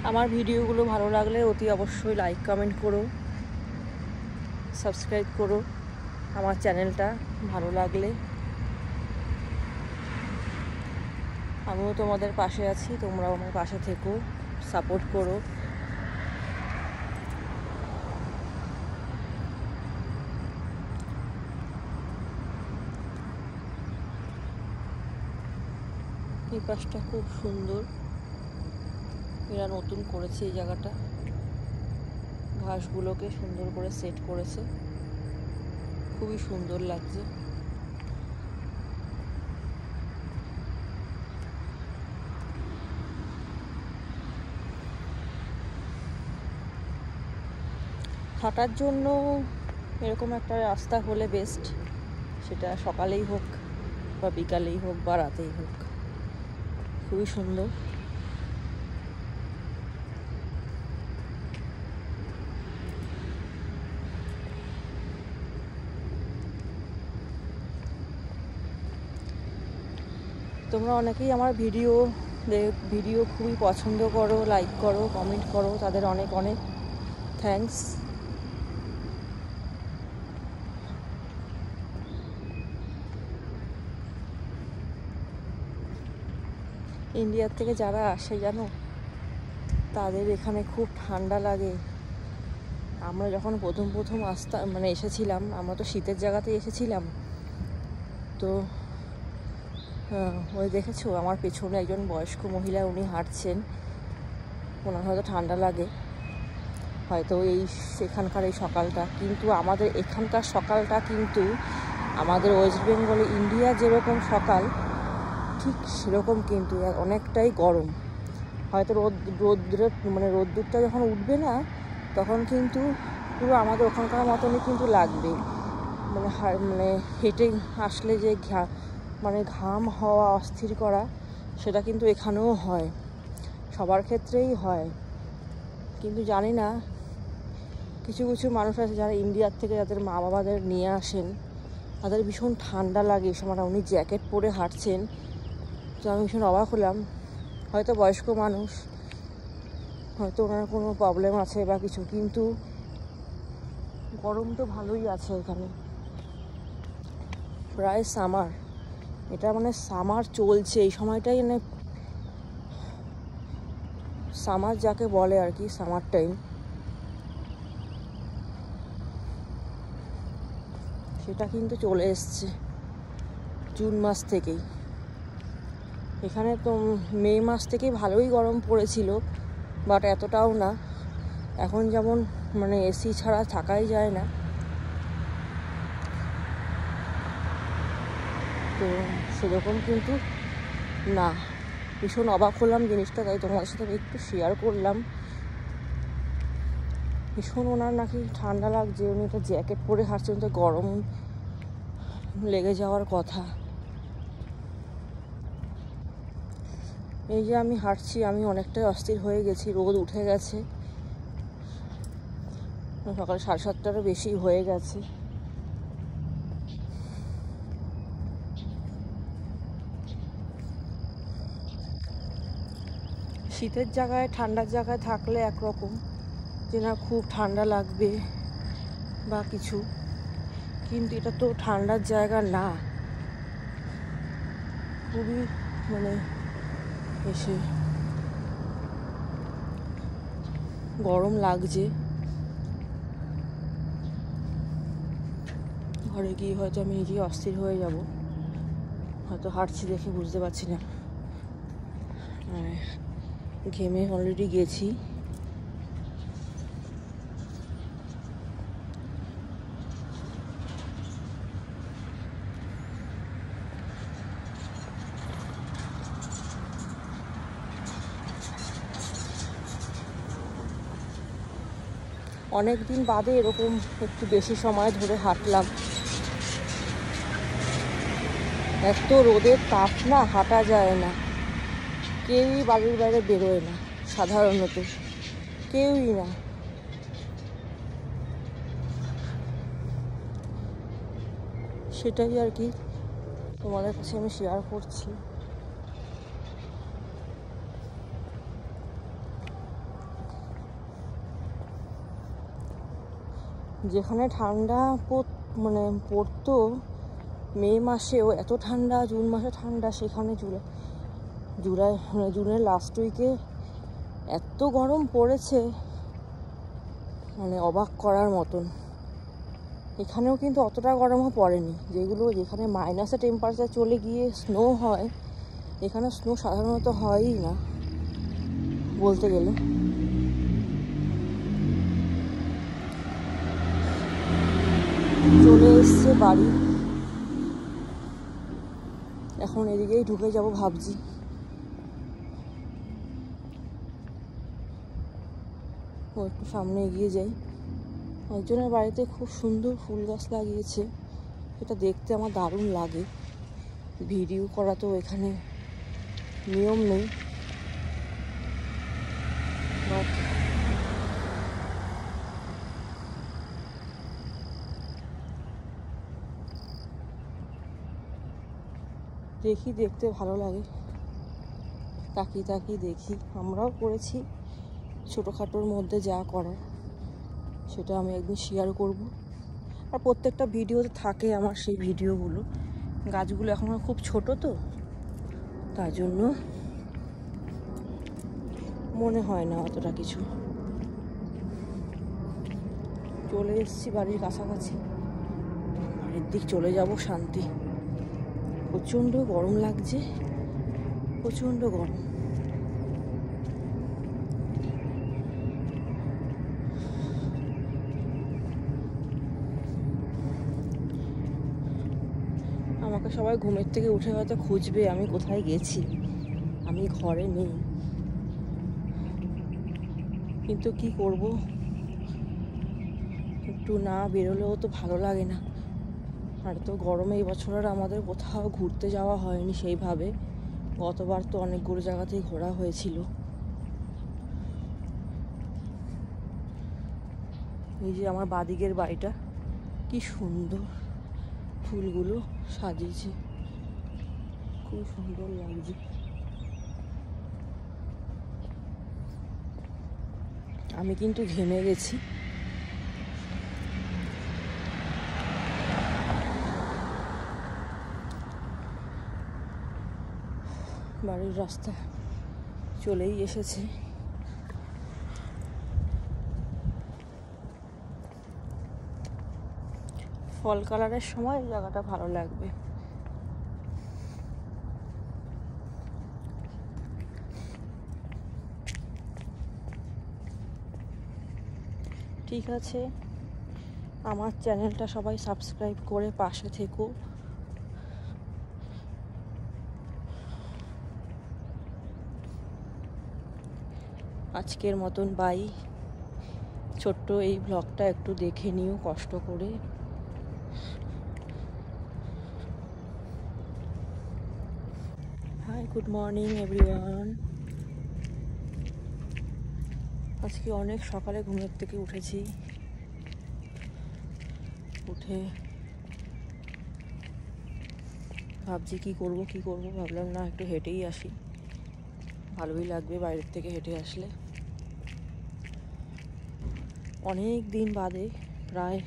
আমার ভিডিওগুলো ভালো লাগলে অতি অবশ্যই লাইক কমেন্ট করো, সাবস্ক্রাইব করো আমার চ্যানেলটা। ভালো লাগলে আমিও তোমাদের পাশে আছি, তোমরাও আমার পাশে থেকো, সাপোর্ট করো। এই পাশটা খুব সুন্দর, এরা নতুন করেছে এই জায়গাটা, ঘাসগুলোকে সুন্দর করে সেট করেছে, খুবই সুন্দর লাগছে। হাঁটার জন্য এরকম একটা রাস্তা হলে বেস্ট, সেটা সকালেই হোক বা বিকালেই হোক বা রাতেই হোক, খুবই সুন্দর। তোমরা অনেকেই আমার ভিডিও খুবই পছন্দ করো, লাইক করো, কমেন্ট করো, তাদের অনেক অনেক থ্যাঙ্কস। ইন্ডিয়ার থেকে যারা আসে জানো, তাদের এখানে খুব ঠান্ডা লাগে। আমরা যখন প্রথম এসেছিলাম, আমরা তো শীতের জায়গাতেই এসেছিলাম। তো ওই দেখেছো আমার পেছনে একজন বয়স্ক মহিলা, উনি হাঁটছেন, ওনার হয়তো ঠান্ডা লাগে হয়তো সেখানকার এই সকালটা। কিন্তু আমাদের এখানকার সকালটা কিন্তু আমাদের ওয়েস্ট বেঙ্গলে ইন্ডিয়া যেরকম সকাল ঠিক সেরকম, কিন্তু অনেকটাই গরম। হয়তো রোদ্দুরটা যখন উঠবে না, তখন কিন্তু পুরো আমাদের ওখানকার মতনই কিন্তু লাগবে। হেঁটে আসলে যে ঘাম হওয়া, অস্থির করা, সেটা কিন্তু এখানেও হয়, সবার ক্ষেত্রেই হয়। কিন্তু জানি না, কিছু কিছু মানুষ আছে যারা ইন্ডিয়ার থেকে যাদের মা বাবাদের নিয়ে আসেন, তাদের ভীষণ ঠান্ডা লাগে এই সময়। উনি জ্যাকেট পরে হাঁটছেন, তো আমি ভীষণ অবাক হলাম। হয়তো বয়স্ক মানুষ, হয়তো ওনার কোনো প্রবলেম আছে বা কিছু, কিন্তু গরম তো ভালোই আছে এখানে। প্রায় সামার, এটা সামার চলছে এই সময়টাই, সামার যাকে বলে আর কি, সামার টাইম, সেটা কিন্তু চলে এসছে জুন মাস থেকেই। এখানে তো মে মাস থেকেই ভালোই গরম পড়েছিল, বাট এতটাও না। এখন যেমন এসি ছাড়া থাকাই যায় না, তো সেরকম কিন্তু না। ভীষণ অবাক হলাম জিনিসটা, তাই তোমাদের সাথে একটু শেয়ার করলাম। ভীষণ ওনার নাকি ঠান্ডা লাগছে, উনি একটা জ্যাকেট পরে হাঁটছেন, তো গরম লেগে যাওয়ার কথা। এই যে আমি হাঁটছি, আমি অনেকটাই অস্থির হয়ে গেছি, রোদ উঠে গেছে, সকাল 7:30টারও বেশি হয়ে গেছে। শীতের জায়গায় ঠান্ডার জায়গায় থাকলে একরকম, যে না খুব ঠান্ডা লাগবে বা কিছু, কিন্তু এটা তো ঠান্ডার জায়গা না, খুবই এসে গরম লাগছে। ঘরে গিয়ে হয়তো আমি নিজেই অস্থির হয়ে যাব, হয়তো হাঁটছি দেখে বুঝতে পারছি না। ঘেমে অলরেডি গেছি। অনেক দিন বাদে এরকম একটু বেশি সময় ধরে হাঁটলাম। এত রোদের তাপ না, হাঁটা যায় না, কেউই বাড়ির বাইরে বেরোয় না, সাধারণত কেউই না। সেটাই আর কি তোমাদের কাছে আমি শেয়ার করছি। যেখানে ঠান্ডা মানে পড়তো মে মাসেও এত ঠান্ডা, জুন মাসে ঠান্ডা, সেখানে জুনের লাস্ট উইকে এত গরম পড়েছে মানে অবাক করার মতন। এখানেও কিন্তু অতটা গরমও পড়েনি। যেখানে মাইনাসে টেম্পারেচার চলে গিয়ে স্নো হয়, এখানে স্নো সাধারণত হয়ই না বলতে গেলে। চলে এসছে বাড়ি, এখন এদিকেই ঢুকে যাব ভাবছি। একটু সামনে এগিয়ে যাই। একজনের বাড়িতে খুব সুন্দর ফুল গাছ লাগিয়েছে, এটা দেখতে আমার দারুণ লাগে। ভিডিও করা তো এখানে নিয়ম নেই, বাট দেখতে ভালো লাগে। তাকিয়ে দেখি। আমরাও করেছি ছোটোখাটোর মধ্যে যা করার, সেটা আমি একদিন শেয়ার করব। আর প্রত্যেকটা ভিডিওতে থাকে আমার সেই ভিডিওগুলো। গাছগুলো এখনও খুব ছোট তো, তার জন্য মনে হয় না অতটা কিছু। চলে এসেছি বাড়ির কাছাকাছি, বাড়ির দিক চলে যাব শান্তি। প্রচণ্ড গরম লাগছে, প্রচণ্ড গরম। আমাকে সবাই ঘুমের থেকে উঠে হয়তো খুঁজবে আমি কোথায় গেছি, আমি ঘরে নেই। কিন্তু কি করব, একটু না বেরোলেও তো ভালো লাগে না। আর তো গরমে এই বছর আর আমাদের কোথাও ঘুরতে যাওয়া হয়নি সেইভাবে। গতবার তো অনেকগুলো জায়গাতেই ঘোরা হয়েছিল। এই যে আমার বাদিকের বাড়িটা, কি সুন্দর ফুলগুলো সাজিয়েছে, খুব সুন্দর লাগছে। আমি কিন্তু ঘেমে গেছি। বাড়ির রাস্তা চলেই এসেছে। ফল কালারের সময় এই জায়গাটা ভালো লাগবে। ঠিক আছে, আমার চ্যানেলটা সবাই সাবস্ক্রাইব করে পাশে থেকো। আজকের মতন বাই। ছোট্ট এই ব্লগটা একটু দেখে নিও কষ্ট করে। Hi, good morning everyone. আজকে অনেক সকালে ঘুমের থেকে উঠেছি। উঠে ভাবছি কি করব। ভাবলাম না একটু হেঁটেই আসি, ভালোই লাগবে বাইরের থেকে হেঁটে আসলে। অনেক দিন বাদে, প্রায়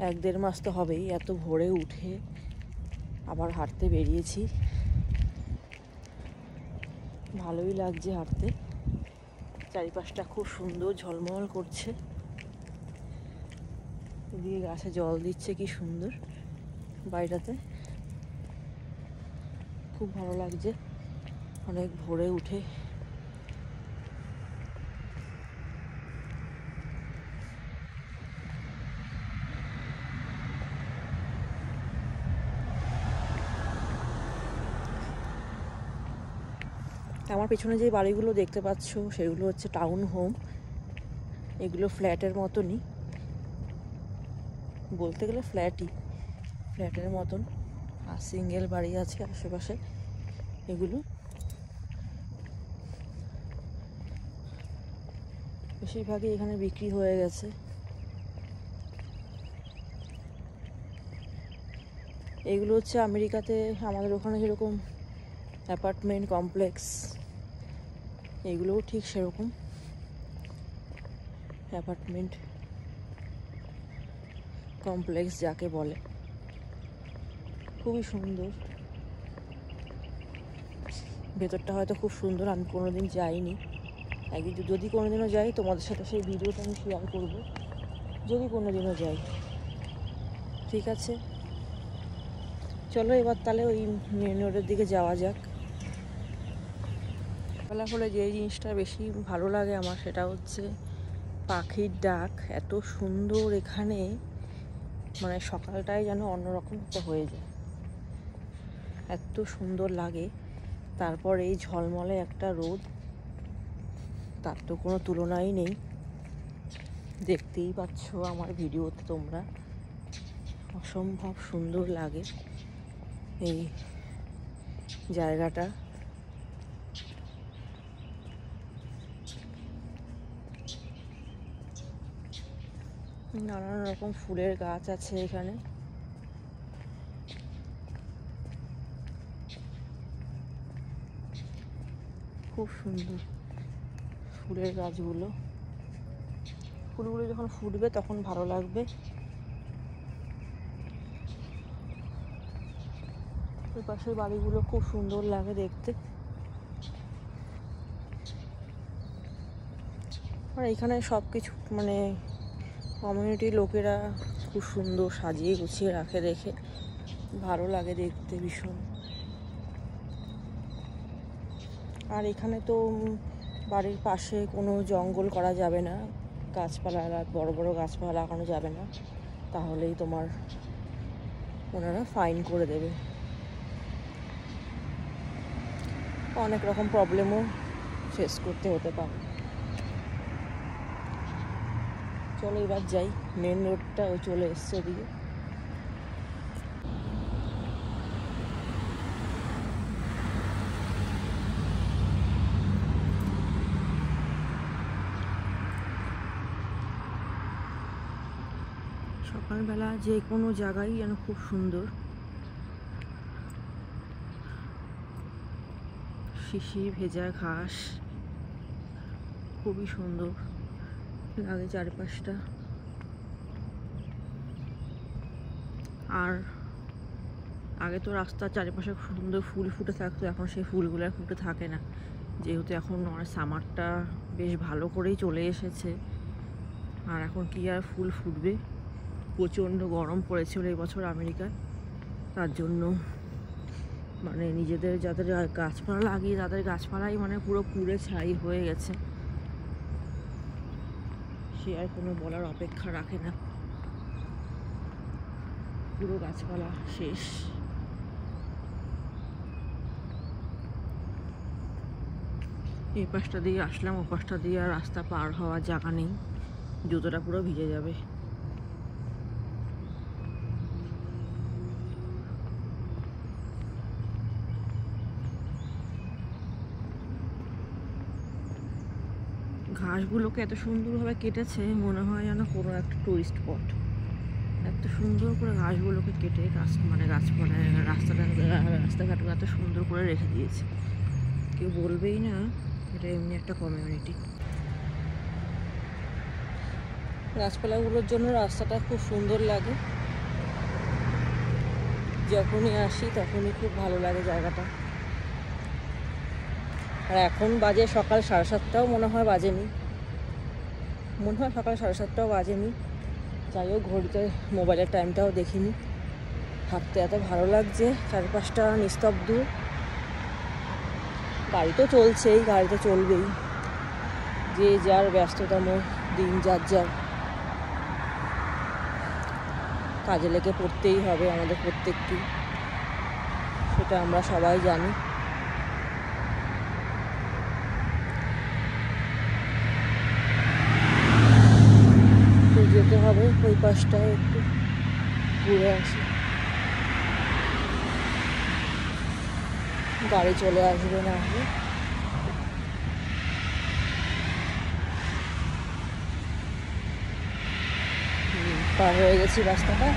1-1.5 মাস তো হবেই, এত ভোরে উঠে আবার হাঁটতে বেরিয়েছি। ভালোই লাগছে হাঁটতে। চারিপাশটা খুব সুন্দর ঝলমল করছে, এদিকে গাছে জল দিচ্ছে, কি সুন্দর বাড়িটাতে। খুব ভালো লাগছে অনেক ভোরে উঠে। আমার পেছনে যে বাড়িগুলো দেখতে পাচ্ছ সেগুলো হচ্ছে টাউন হোম। এগুলো ফ্ল্যাটের মতনই, বলতে গেলে ফ্ল্যাটের মতন। আর সিঙ্গেল বাড়ি আছে আশেপাশে। এগুলো বেশিরভাগই এখানে বিক্রি হয়ে গেছে। এগুলো হচ্ছে আমেরিকাতে আমাদের ওখানে যেরকম অ্যাপার্টমেন্ট কমপ্লেক্স, এগুলোও ঠিক সেরকম অ্যাপার্টমেন্ট। কমপ্লেক্স যাকে বলে, খুবই সুন্দর। ভেতরটা হয়তো খুব সুন্দর, আমি কোনোদিন যাইনি। একদিন যদি কোনোদিনও যাই তোমাদের সাথে সেই ভিডিওটা আমি শেয়ার করব, যদি কোনোদিনও যাই। ঠিক আছে, চলো এবার তাহলে ওই মেন রোডের দিকে যাওয়া যাক। বেলা হলে যে জিনিসটা বেশি ভালো লাগে আমার, সেটা হচ্ছে পাখির ডাক। এত সুন্দর এখানে, মানে সকালটাই যেন অন্যরকম একটা হয়ে যায়, এত সুন্দর লাগে। তারপর এই ঝলমলে একটা রোদ, তার তো কোনো তুলনাই নেই। দেখতেই পাচ্ছ আমার ভিডিওতে তোমরা, অসম্ভব সুন্দর লাগে এই জায়গাটা। নানান রকম ফুলের গাছ আছে এখানে। খুব সুন্দর ফুলের গাছগুলো, ফুলগুলো যখন ফুটবে তখন ভালো লাগবে। ওই পাশের বাড়িগুলো খুব সুন্দর লাগে দেখতে। আর এখানে সব কিছু মানে কমিউনিটির লোকেরা খুব সুন্দর সাজিয়ে গুছিয়ে রাখে, দেখে ভালো লাগে দেখতে ভীষণ। আর এখানে তো বাড়ির পাশে কোনো জঙ্গল করা যাবে না, গাছপালা, বড় বড় গাছপালা লাগানো যাবে না, তাহলেই তোমার ওনারা ফাইন করে দেবে। অনেক রকম প্রবলেমও ফেস করতে হতে পারে। চলো এবার যাই, মেন রোডটা ওই চলে এসছে ওদিকে। সকালবেলা যে কোনো জায়গায় যেন খুব সুন্দর, শিশির ভেজা ঘাস, খুবই সুন্দর লাগে চারপাশটা। আর আগে তো রাস্তার চারিপাশে সুন্দর ফুল ফুটে থাকতো, এখন সেই ফুলগুলো আর ফুটে থাকে না, যেহেতু এখন সামারটা বেশ ভালো করেই চলে এসেছে। আর এখন কি আর ফুল ফুটবে, প্রচণ্ড গরম পড়েছিল এবছর আমেরিকায়, তার জন্য মানে নিজেদের যাদের গাছপালা লাগিয়ে তাদের গাছপালাই মানে পুরো পুড়ে ছাই হয়ে গেছে, সে আর কোনো বলার অপেক্ষা রাখে না, পুরো গাছপালা শেষ। এই পাশটা দিয়ে আসলাম, ও পাশটা দিয়ে আর রাস্তা পার হওয়ার জায়গা নেই, জুতোটা পুরো ভিজে যাবে। ঘাসগুলোকে এত সুন্দরভাবে কেটেছে, মনে হয় যেন কোনো একটা টুরিস্ট স্পট। এত সুন্দর করে ঘাসগুলোকে কেটে গাছপালা রাস্তাঘাটগুলো এত সুন্দর করে রেখে দিয়েছে, কেউ বলবেই না এটা এমনি একটা কমিউনিটি। গাছপালাগুলোর জন্য রাস্তাটা খুব সুন্দর লাগে, যখনই আসি তখনই খুব ভালো লাগে জায়গাটা। আর এখন বাজে সকাল 7:30টাও মনে হয় বাজেনি, সকাল 7:30টাও বাজেনি। যাই হোক, ঘড়িতে মোবাইলের টাইমটাও দেখিনি। হাঁটতে এত ভালো লাগছে, চারপাশটা নিস্তব্ধ। গাড়ি তো চলছেই, গাড়ি তো চলবেই, যে যার ব্যস্ততম দিন, যার যার কাজে লেগে পড়তেই হবে আমাদের প্রত্যেককে, সেটা আমরা সবাই জানি। তো যেতে হবে ওই পাশটায়, একটু ঘুরে আসি, গাড়ি চলে আসবে না হলে। পার হয়ে গেছি রাস্তাটা।